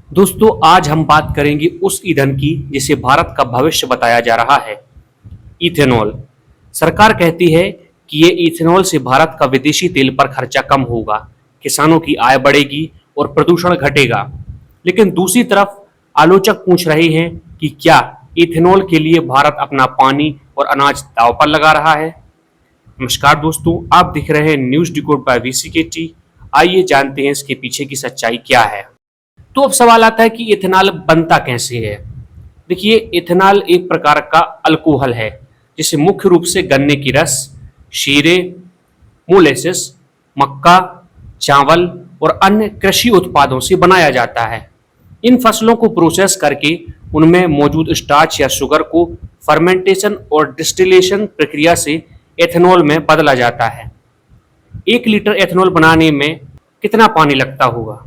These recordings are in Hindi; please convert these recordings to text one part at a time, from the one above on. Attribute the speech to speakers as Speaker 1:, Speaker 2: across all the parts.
Speaker 1: दोस्तों आज हम बात करेंगे उस ईंधन की जिसे भारत का भविष्य बताया जा रहा है, इथेनॉल। सरकार कहती है कि ये इथेनॉल से भारत का विदेशी तेल पर खर्चा कम होगा, किसानों की आय बढ़ेगी और प्रदूषण घटेगा। लेकिन दूसरी तरफ आलोचक पूछ रहे हैं कि क्या इथेनॉल के लिए भारत अपना पानी और अनाज दांव पर लगा रहा है। नमस्कार दोस्तों, आप दिख रहे हैं न्यूज डिकोड बाय वीसीकेटी। आइए जानते हैं इसके पीछे की सच्चाई क्या है। तो अब सवाल आता है कि इथेनॉल बनता कैसे है। देखिए, इथेनॉल एक प्रकार का अल्कोहल है जिसे मुख्य रूप से गन्ने की रस, शीरे, मोलेसिस, मक्का, चावल और अन्य कृषि उत्पादों से बनाया जाता है। इन फसलों को प्रोसेस करके उनमें मौजूद स्टार्च या शुगर को फर्मेंटेशन और डिस्टिलेशन प्रक्रिया से एथेनॉल में बदला जाता है। 1 लीटर एथेनॉल बनाने में कितना पानी लगता होगा,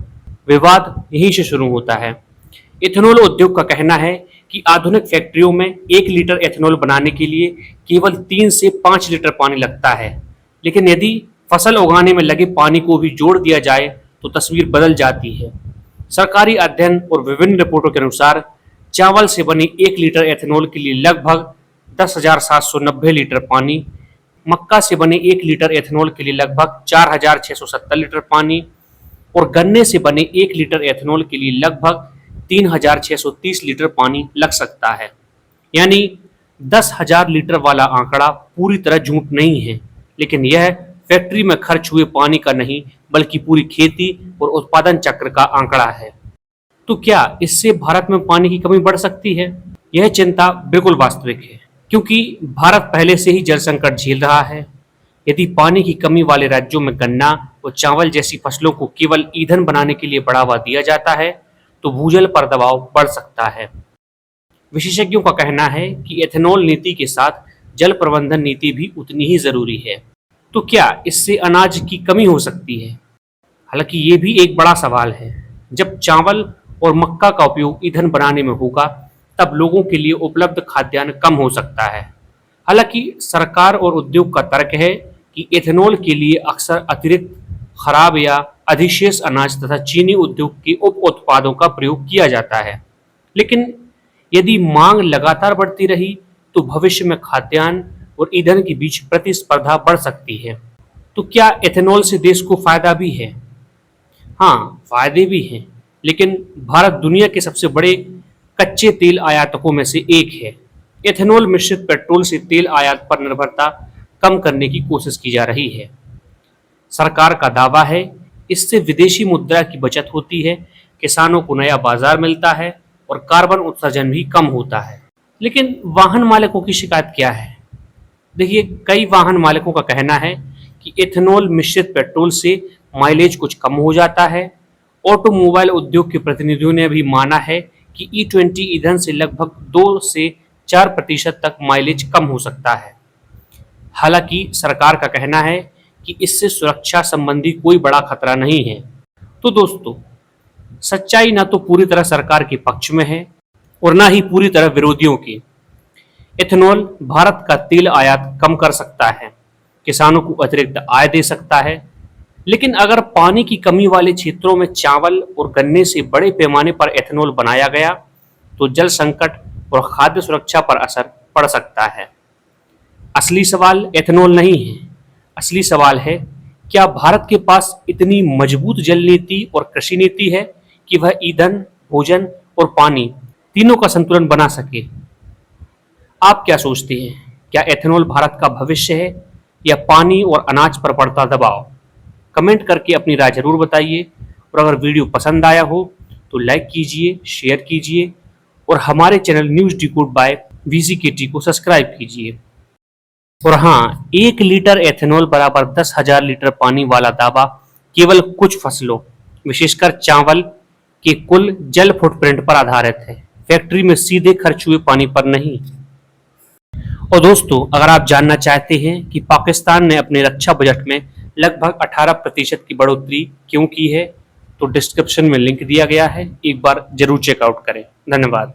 Speaker 1: विवाद यहीं से शुरू होता है। इथेनॉल उद्योग का कहना है कि आधुनिक फैक्ट्रियों में 1 लीटर एथेनॉल बनाने के लिए केवल 3 से 5 लीटर पानी लगता है। लेकिन यदि फसल उगाने में लगे पानी को भी जोड़ दिया जाए तो तस्वीर बदल जाती है। सरकारी अध्ययन और विभिन्न रिपोर्टों के अनुसार चावल से बने 1 लीटर एथेनॉल के लिए लगभग 10,790 लीटर पानी, मक्का से बने 1 लीटर एथेनॉल के लिए लगभग 4,670 लीटर पानी और गन्ने से बने 1 लीटर एथेनॉल के लिए लगभग 3,630 लीटर पानी लग सकता है। यानी 10,000 लीटर वाला आंकड़ा पूरी तरह झूठ नहीं है, लेकिन यह फैक्ट्री में खर्च हुए पानी का नहीं बल्कि पूरी खेती और उत्पादन चक्र का आंकड़ा है। तो क्या इससे भारत में पानी की कमी बढ़ सकती है? यह चिंता बिल्कुल वास्तविक है, क्योंकि भारत पहले से ही जल संकट झेल रहा है। यदि पानी की कमी वाले राज्यों में गन्ना और चावल जैसी फसलों को केवल ईंधन बनाने के लिए बढ़ावा दिया जाता है तो भूजल पर दबाव बढ़ सकता है। विशेषज्ञों का कहना है कि एथेनॉल नीति के साथ जल प्रबंधन नीति भी उतनी ही जरूरी है। तो क्या इससे अनाज की कमी हो सकती है? हालांकि ये भी एक बड़ा सवाल है। जब चावल और मक्का का उपयोग ईंधन बनाने में होगा तब लोगों के लिए उपलब्ध खाद्यान्न कम हो सकता है। हालांकि सरकार और उद्योग का तर्क है कि एथेनॉल के लिए अक्सर अतिरिक्त खराब या अधिशेष अनाज तथा चीनी उद्योग के उप उत्पादों का प्रयोग किया जाता है। लेकिन यदि मांग लगातार बढ़ती रही तो भविष्य में खाद्यान्न और ईंधन के बीच प्रतिस्पर्धा बढ़ सकती है। तो क्या एथेनॉल से देश को फायदा भी है? हाँ, फायदे भी हैं, लेकिन भारत दुनिया के सबसे बड़े कच्चे तेल आयातकों में से एक है। एथेनॉल मिश्रित पेट्रोल से तेल आयात पर निर्भरता कम करने की कोशिश की जा रही है। सरकार का दावा है इससे विदेशी मुद्रा की बचत होती है, किसानों को नया बाजार मिलता है और कार्बन उत्सर्जन भी कम होता है। लेकिन वाहन मालिकों की शिकायत क्या है? देखिए, कई वाहन मालिकों का कहना है कि एथेनॉल मिश्रित पेट्रोल से माइलेज कुछ कम हो जाता है। ऑटोमोबाइल उद्योग के प्रतिनिधियों ने भी माना है कि E20 ईंधन से लगभग 2 से 4% तक माइलेज कम हो सकता है। हालांकि सरकार का कहना है कि इससे सुरक्षा संबंधी कोई बड़ा खतरा नहीं है। तो दोस्तों, सच्चाई ना तो पूरी तरह सरकार के पक्ष में है और ना ही पूरी तरह विरोधियों की। एथेनॉल भारत का तेल आयात कम कर सकता है, किसानों को अतिरिक्त आय दे सकता है, लेकिन अगर पानी की कमी वाले क्षेत्रों में चावल और गन्ने से बड़े पैमाने पर एथेनॉल बनाया गया तो जल संकट और खाद्य सुरक्षा पर असर पड़ सकता है। असली सवाल एथेनॉल नहीं है, असली सवाल है क्या भारत के पास इतनी मजबूत जल नीति और कृषि नीति है कि वह ईंधन, भोजन और पानी तीनों का संतुलन बना सके। आप क्या सोचते हैं? क्या एथेनॉल भारत का भविष्य है या पानी और अनाज पर पड़ता दबाव? कमेंट करके अपनी राय जरूर बताइए और अगर वीडियो पसंद आया हो तो लाइक कीजिए, शेयर कीजिए और हमारे चैनल न्यूज डिकोड बाय वीसीकेटी को सब्सक्राइब कीजिए। और हाँ, 1 लीटर एथेनॉल बराबर 10,000 लीटर पानी वाला दावा केवल कुछ फसलों, विशेषकर चावल के कुल जल फुटप्रिंट पर आधारित है, फैक्ट्री में सीधे खर्च हुए पानी पर नहीं। और दोस्तों, अगर आप जानना चाहते हैं कि पाकिस्तान ने अपने रक्षा बजट में लगभग 18% की बढ़ोतरी क्यों की है तो डिस्क्रिप्शन में लिंक दिया गया है, एक बार जरूर चेकआउट करें। धन्यवाद।